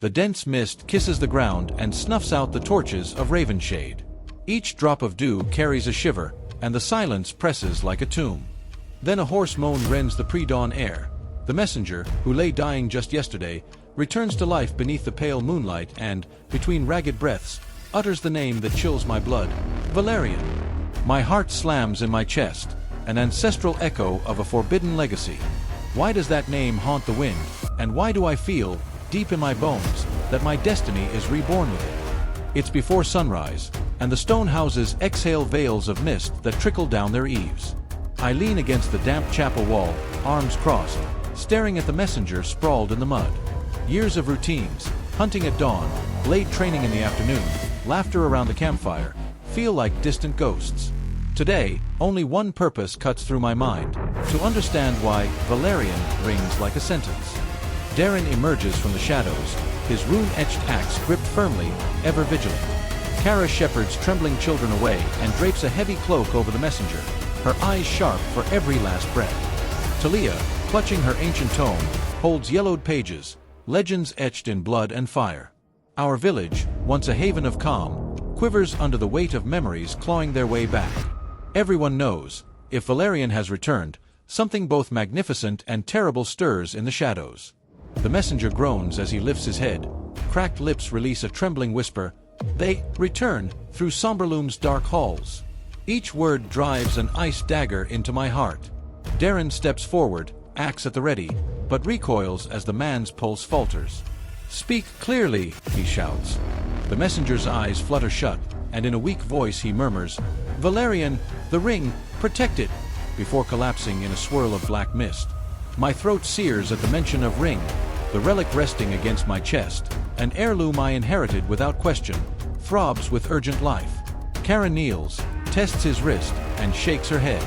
The dense mist kisses the ground and snuffs out the torches of Ravenshade. Each drop of dew carries a shiver, and the silence presses like a tomb. Then a hoarse moan rends the pre-dawn air. The messenger, who lay dying just yesterday, returns to life beneath the pale moonlight and, between ragged breaths, utters the name that chills my blood, Valerian. My heart slams in my chest, an ancestral echo of a forbidden legacy. Why does that name haunt the wind, and why do I feel, deep in my bones, that my destiny is reborn with it? It's before sunrise, and the stone houses exhale veils of mist that trickle down their eaves. I lean against the damp chapel wall, arms crossed, staring at the messenger sprawled in the mud. Years of routines, hunting at dawn, blade training in the afternoon, laughter around the campfire, feel like distant ghosts. Today, only one purpose cuts through my mind: to understand why Valerian rings like a sentence. Darren emerges from the shadows, his rune-etched axe gripped firmly, ever vigilant. Kara shepherds trembling children away and drapes a heavy cloak over the messenger, her eyes sharp for every last breath. Talia, clutching her ancient tome, holds yellowed pages, legends etched in blood and fire. Our village, once a haven of calm, quivers under the weight of memories clawing their way back. Everyone knows, if Valerian has returned, something both magnificent and terrible stirs in the shadows. The messenger groans as he lifts his head. Cracked lips release a trembling whisper. They return through Somberloom's dark halls. Each word drives an ice dagger into my heart. Darren steps forward, axe at the ready, but recoils as the man's pulse falters. "Speak clearly," he shouts. The messenger's eyes flutter shut, and in a weak voice he murmurs, "Valerian, the ring, protect it," before collapsing in a swirl of black mist. My throat sears at the mention of ring, the relic resting against my chest, an heirloom I inherited without question, throbs with urgent life. Kara kneels, tests his wrist, and shakes her head.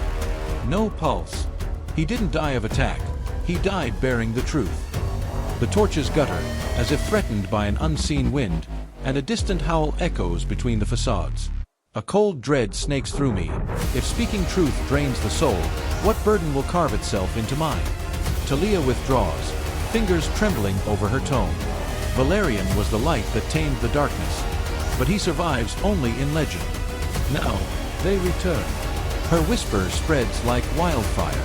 No pulse. He didn't die of attack. He died bearing the truth. The torches gutter, as if threatened by an unseen wind, and a distant howl echoes between the facades. A cold dread snakes through me. If speaking truth drains the soul, what burden will carve itself into mine? Talia withdraws, fingers trembling over her tome. Valerian was the light that tamed the darkness, but he survives only in legend. Now, they return. Her whisper spreads like wildfire.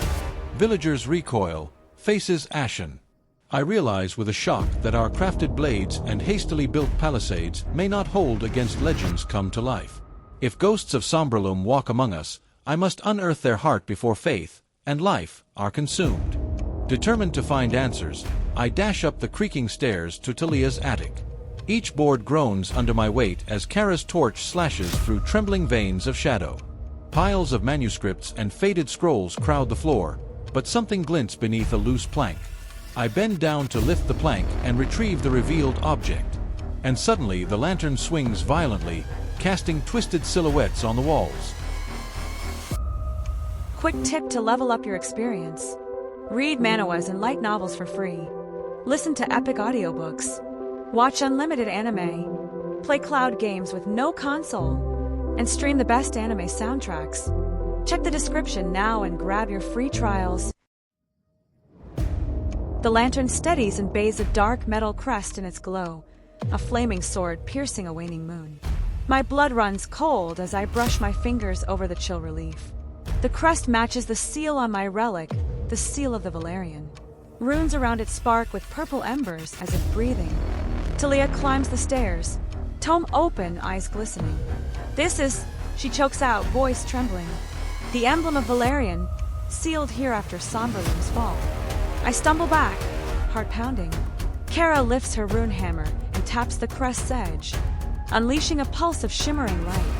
Villagers recoil, faces ashen. I realize with a shock that our crafted blades and hastily built palisades may not hold against legends come to life. If ghosts of Somberloom walk among us, I must unearth their heart before faith and life are consumed. Determined to find answers, I dash up the creaking stairs to Talia's attic. Each board groans under my weight as Kara's torch slashes through trembling veins of shadow. Piles of manuscripts and faded scrolls crowd the floor, but something glints beneath a loose plank. I bend down to lift the plank and retrieve the revealed object. And suddenly the lantern swings violently, casting twisted silhouettes on the walls. Quick tip to level up your experience. Read Manhwas and light novels for free. Listen to epic audiobooks. Watch unlimited anime. Play cloud games with no console. And stream the best anime soundtracks. Check the description now and grab your free trials. The lantern steadies and bathes a dark metal crest in its glow, a flaming sword piercing a waning moon. My blood runs cold as I brush my fingers over the chill relief. The crest matches the seal on my relic, the seal of the Valerian. Runes around it spark with purple embers as if breathing. Talia climbs the stairs, tome open, eyes glistening. "This is," she chokes out, voice trembling, "the emblem of Valerian, sealed here after Somberloom's fall." I stumble back, heart pounding. Kara lifts her rune hammer and taps the crest's edge, unleashing a pulse of shimmering light.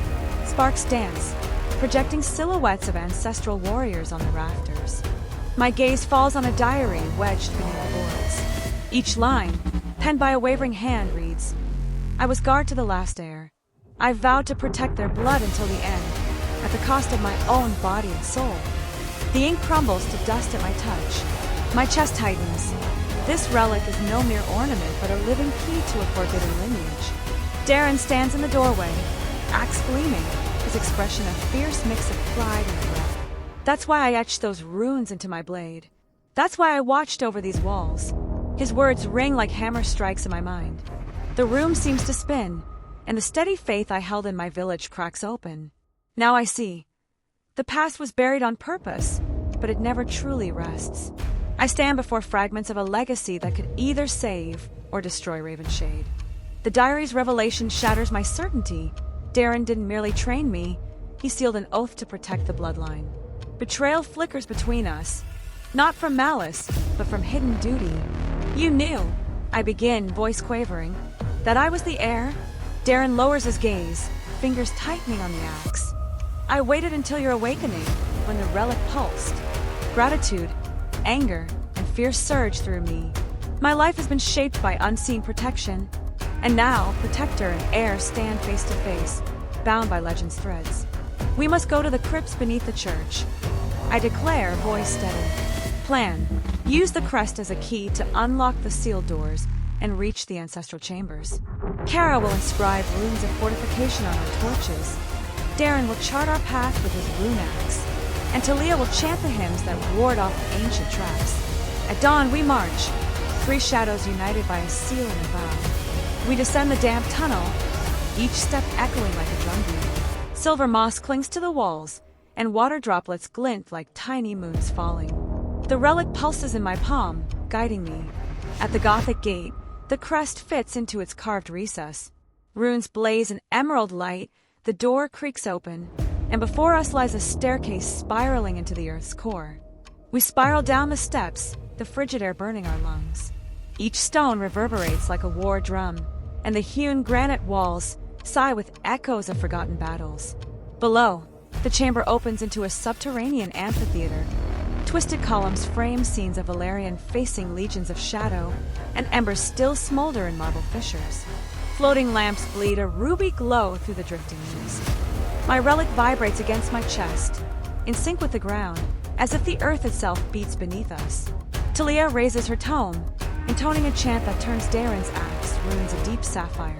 Sparks dance, projecting silhouettes of ancestral warriors on the rafters. My gaze falls on a diary wedged beneath the boards. Each line, penned by a wavering hand, reads, "I was guard to the last heir. I vowed to protect their blood until the end, at the cost of my own body and soul." The ink crumbles to dust at my touch. My chest tightens. This relic is no mere ornament, but a living key to a forbidden lineage. Darren stands in the doorway, axe gleaming, his expression a fierce mix of pride and regret. That's why I etched those runes into my blade. That's why I watched over these walls. His words ring like hammer strikes in my mind. The room seems to spin, and the steady faith I held in my village cracks open. Now I see. The past was buried on purpose, but it never truly rests. I stand before fragments of a legacy that could either save or destroy Ravenshade. The diary's revelation shatters my certainty. Darren didn't merely train me, he sealed an oath to protect the bloodline. Betrayal flickers between us, not from malice, but from hidden duty. You knew, I begin, voice quavering, that I was the heir. Darren lowers his gaze, fingers tightening on the axe. I waited until your awakening, when the relic pulsed. Gratitude, anger, and fear surged through me. My life has been shaped by unseen protection, and now protector and heir stand face to face, bound by legend's threads. We must go to the crypts beneath the church. I declare, voice steady. Plan. Use the crest as a key to unlock the sealed doors and reach the ancestral chambers. Kara will inscribe runes of fortification on our torches. Darren will chart our path with his rune axe, and Talia will chant the hymns that ward off the ancient traps. At dawn, we march, three shadows united by a seal and a vow. We descend the damp tunnel, each step echoing like a drumbeat. Silver moss clings to the walls, and water droplets glint like tiny moons falling. The relic pulses in my palm, guiding me. At the Gothic gate, the crest fits into its carved recess. Runes blaze in emerald light, the door creaks open, and before us lies a staircase spiraling into the earth's core. We spiral down the steps, the frigid air burning our lungs. Each stone reverberates like a war drum, and the hewn granite walls sigh with echoes of forgotten battles. Below, the chamber opens into a subterranean amphitheater. Twisted columns frame scenes of Valerian facing legions of shadow, and embers still smolder in marble fissures. Floating lamps bleed a ruby glow through the drifting mist. My relic vibrates against my chest, in sync with the ground, as if the earth itself beats beneath us. Talia raises her tone, intoning a chant that turns Darren's axe runes a deep sapphire.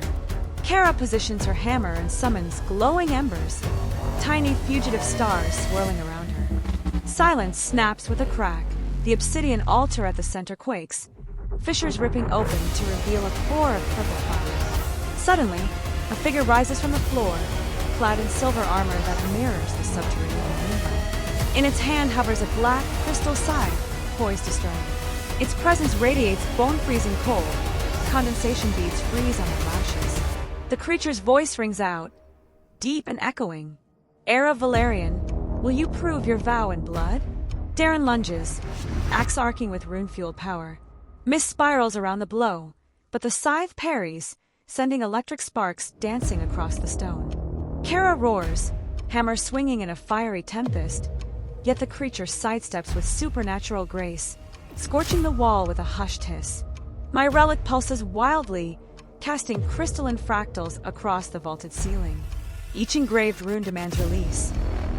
Kara positions her hammer and summons glowing embers, tiny fugitive stars swirling around her. Silence snaps with a crack, the obsidian altar at the center quakes, fissures ripping open to reveal a core of purple fire. Suddenly, a figure rises from the floor, clad in silver armor that mirrors the subterranean moonlight. In its hand hovers a black crystal scythe, poised to strike. Its presence radiates bone-freezing cold. Condensation beads freeze on the lashes. The creature's voice rings out, deep and echoing. Heir of Valerian, will you prove your vow in blood? Darren lunges, axe arcing with rune-fueled power. Mist spirals around the blow, but the scythe parries, sending electric sparks dancing across the stone. Kara roars, hammer swinging in a fiery tempest, yet the creature sidesteps with supernatural grace, scorching the wall with a hushed hiss. My relic pulses wildly, casting crystalline fractals across the vaulted ceiling. Each engraved rune demands release.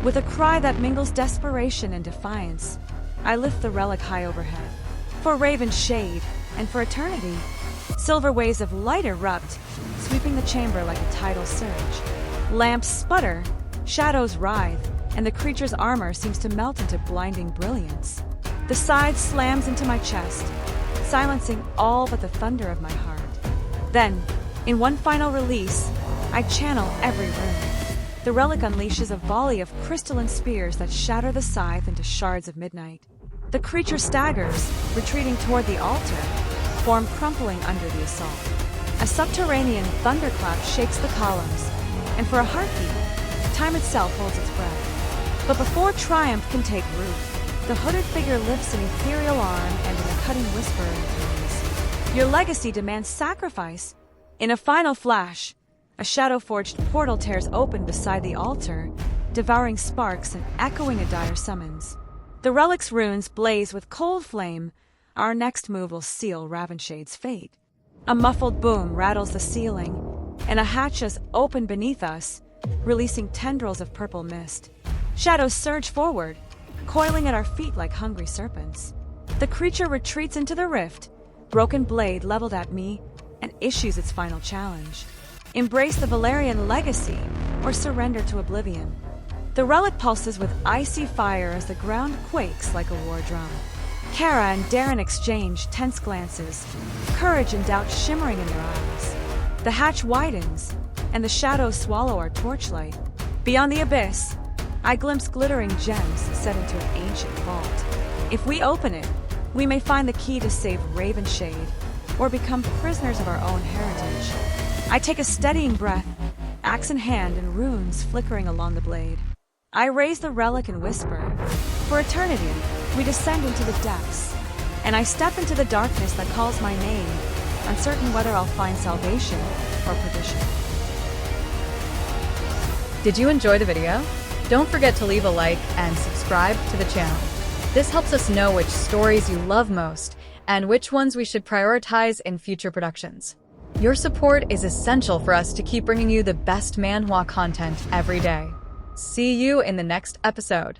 With a cry that mingles desperation and defiance, I lift the relic high overhead. For Ravenshade, and for eternity, silver waves of light erupt, sweeping the chamber like a tidal surge. Lamps sputter, shadows writhe, and the creature's armor seems to melt into blinding brilliance. The scythe slams into my chest, silencing all but the thunder of my heart. Then, in one final release, I channel every rune. The relic unleashes a volley of crystalline spears that shatter the scythe into shards of midnight. The creature staggers, retreating toward the altar, form crumpling under the assault. A subterranean thunderclap shakes the columns, and for a heartbeat, time itself holds its breath. But before triumph can take root, the hooded figure lifts an ethereal arm and in a cutting whisper intones, "Your legacy demands sacrifice." In a final flash, a shadow-forged portal tears open beside the altar, devouring sparks and echoing a dire summons. The relic's runes blaze with cold flame. Our next move will seal Ravenshade's fate. A muffled boom rattles the ceiling, and a hatch is open beneath us, releasing tendrils of purple mist. Shadows surge forward, coiling at our feet like hungry serpents. The creature retreats into the rift, broken blade leveled at me, and issues its final challenge. Embrace the Valerian legacy, or surrender to oblivion. The relic pulses with icy fire as the ground quakes like a war drum. Kara and Darren exchange tense glances, courage and doubt shimmering in their eyes. The hatch widens, and the shadows swallow our torchlight. Beyond the abyss, I glimpse glittering gems set into an ancient vault. If we open it, we may find the key to save Ravenshade, or become prisoners of our own heritage. I take a steadying breath, axe in hand and runes flickering along the blade. I raise the relic and whisper, "For eternity, we descend into the depths," and I step into the darkness that calls my name, uncertain whether I'll find salvation or perdition. Did you enjoy the video? Don't forget to leave a like and subscribe to the channel. This helps us know which stories you love most and which ones we should prioritize in future productions. Your support is essential for us to keep bringing you the best manhwa content every day. See you in the next episode.